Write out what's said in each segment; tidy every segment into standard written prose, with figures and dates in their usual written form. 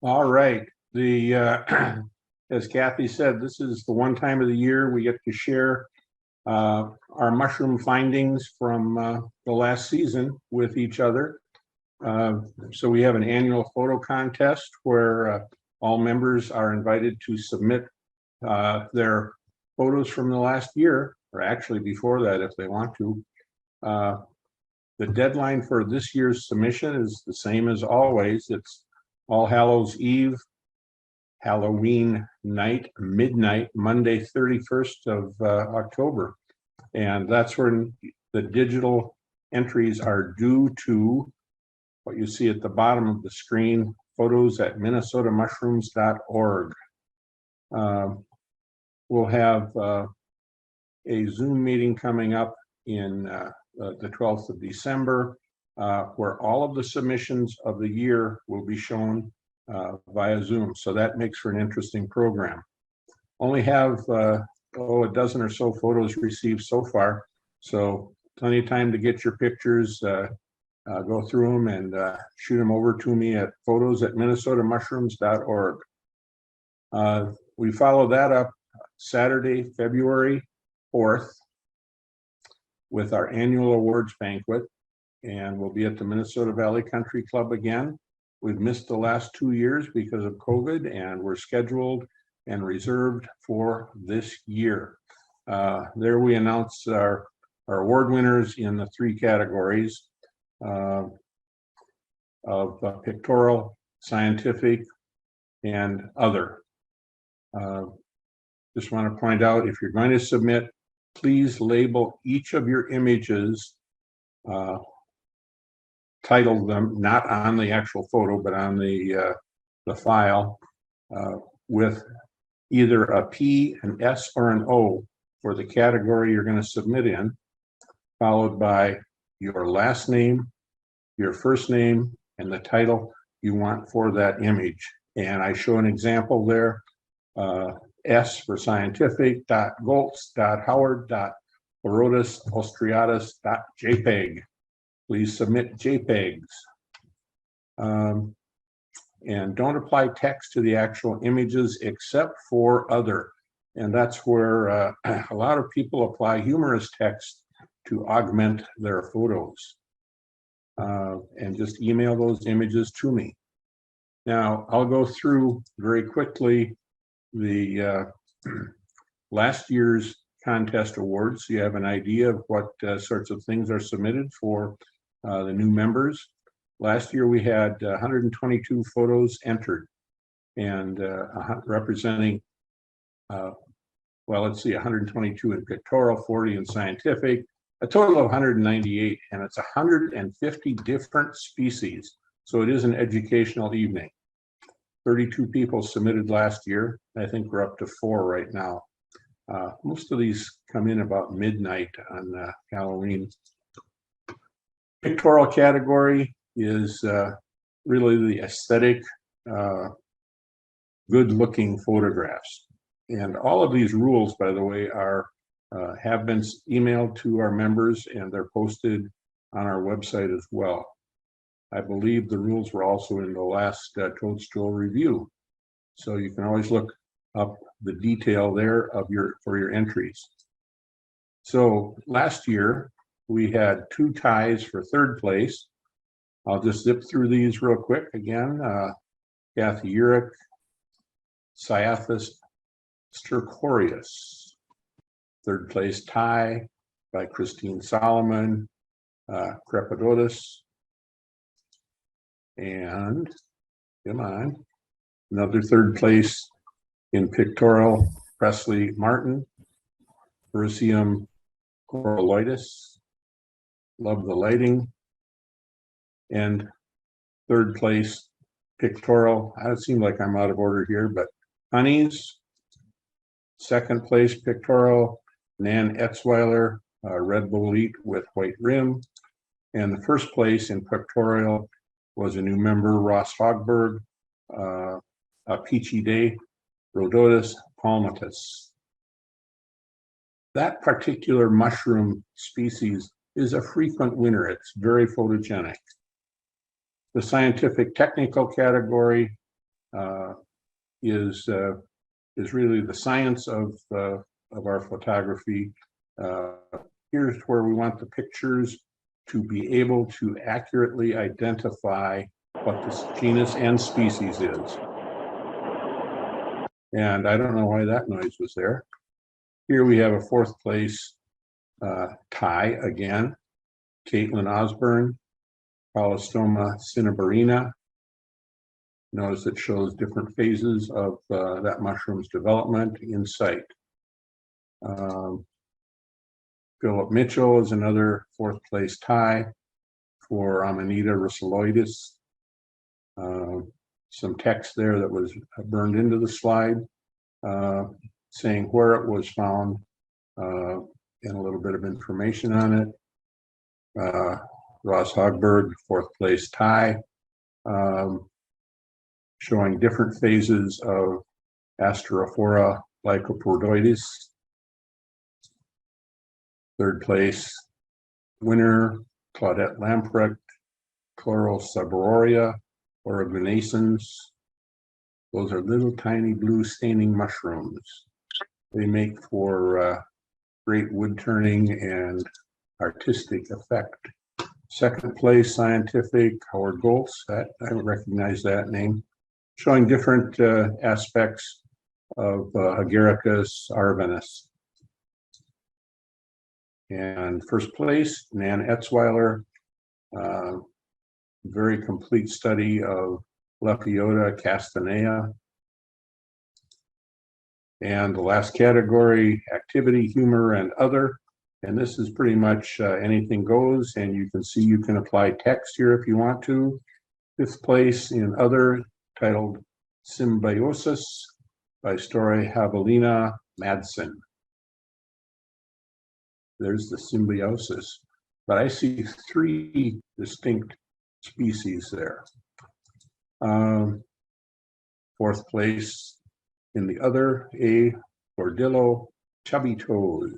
All right. The as Kathy said, this is the one time of the year we get to share our mushroom findings from the last season with each other. So we have an annual photo contest where all members are invited to submit their photos from the last year, or actually before that if they want to. The deadline for this year's submission is the same as always. It's All Hallows Eve, Halloween night, midnight, Monday, 31st of October. And that's when the digital entries are due to what you see at the bottom of the screen, photos@minnesotamushrooms.org. We'll have a Zoom meeting coming up in the 12th of December, where all of the submissions of the year will be shown via Zoom. So that makes for an interesting program. Only have a dozen or so photos received so far. So plenty of time to get your pictures, go through them and shoot them over to me at photos@minnesotamushrooms.org. We follow that up Saturday, February 4th with our annual awards banquet, and we'll be at the Minnesota Valley Country Club again. We've missed the last 2 years because of COVID, and we're scheduled and reserved for this year. There we announce our award winners in the 3 categories of pictorial, scientific, and other. Just want to point out, if you're going to submit, please label each of your images, title them, not on the actual photo, but on the file, with either a P, an S, or an O for the category you're going to submit in, followed by your last name, your first name, and the title you want for that image. And I show an example there. S for scientific, .goltz, .howard, .orotus, austriatus, .jpeg. Please submit JPEGs. And don't apply text to the actual images except for other. And that's where a lot of people apply humorous text to augment their photos. And just email those images to me. Now, I'll go through very quickly the last year's contest awards, so you have an idea of what sorts of things are submitted for the new members. Last year we had 122 photos entered, and representing, well, let's see, 122 in pictorial, 40 in scientific, a total of 198, and it's 150 different species. So it is an educational evening. 32 people submitted last year. I think we're up to 4 right now. Most of these come in about midnight on Halloween. Pictorial category is really the aesthetic, good-looking photographs. And all of these rules, by the way, have been emailed to our members, and they're posted on our website as well. I believe the rules were also in the last Toadstool review. So you can always look up the detail there for your entries. So last year, we had 2 ties for 3rd place. I'll just zip through these real quick again. Kathy Urich, Cyathus stercoreus. 3rd place tie by Christine Solomon, Crepidotus. And, come on, another 3rd place in pictorial, Presley Martin, Perusium coralloides, love the lighting. And 3rd place pictorial, it seems like I'm out of order here, but Honeys. 2nd place pictorial, Nan Etzweiler, red bolete with white rim. And the 1st place in pictorial was a new member, Ross Hogberg, a peachy day, Rhodotus palmatus. That particular mushroom species is a frequent winner. It's very photogenic. The scientific technical category is really the science of our photography. Here's where we want the pictures to be able to accurately identify what this genus and species is. And I don't know why that noise was there. Here we have a fourth place tie again, Caitlin Osborne, Polystoma cinnabarina. Notice it shows different phases of that mushroom's development in sight. Philip Mitchell is another fourth place tie for Amanita rissoloides. Some text there that was burned into the slide saying where it was found and a little bit of information on it. Ross Hogberg, fourth place tie, showing different phases of Asterophora lycopodoides. Third place winner, Claudette Lamprecht, Chlorosabroria oregonascens. Those are little tiny blue staining mushrooms. They make for great wood turning and artistic effect. Second place scientific, Howard Goltz, I don't recognize that name, showing different aspects of Agaricus arvenus. And first place, Nan Etzweiler, very complete study of Lepiota castanea. And the last category, activity, humor, and other. And this is pretty much anything goes, and you can see you can apply text here if you want to. Fifth place in other, titled Symbiosis by Story Havelina Madsen. There's the symbiosis, but I see three distinct species there. Fourth place in the other, A. Gordillo chubby toes.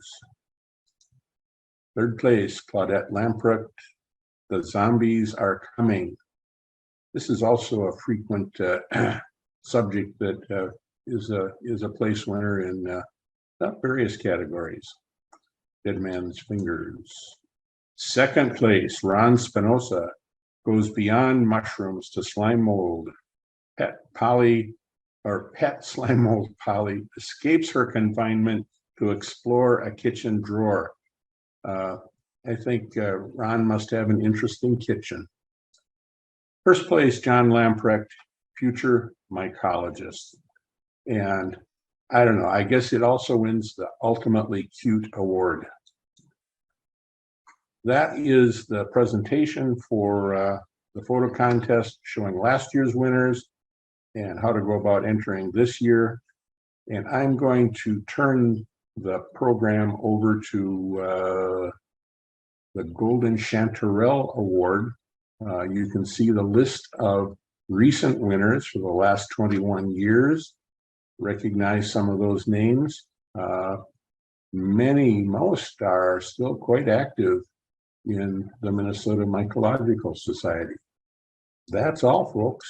Third place, Claudette Lamprecht, The Zombies Are Coming. This is also a frequent subject that is a place winner in various categories. Dead Man's Fingers. Second place, Ron Spinoza, Goes Beyond Mushrooms to Slime Mold. Pet slime mold Polly escapes her confinement to explore a kitchen drawer. I think Ron must have an interesting kitchen. First place, John Lamprecht, Future Mycologist. And I don't know, I guess it also wins the Ultimately Cute Award. That is the presentation for the photo contest showing last year's winners and how to go about entering this year. And I'm going to turn the program over to the Golden Chanterelle Award. You can see the list of recent winners for the last 21 years. Recognize some of those names. Most are still quite active in the Minnesota Mycological Society. That's all, folks.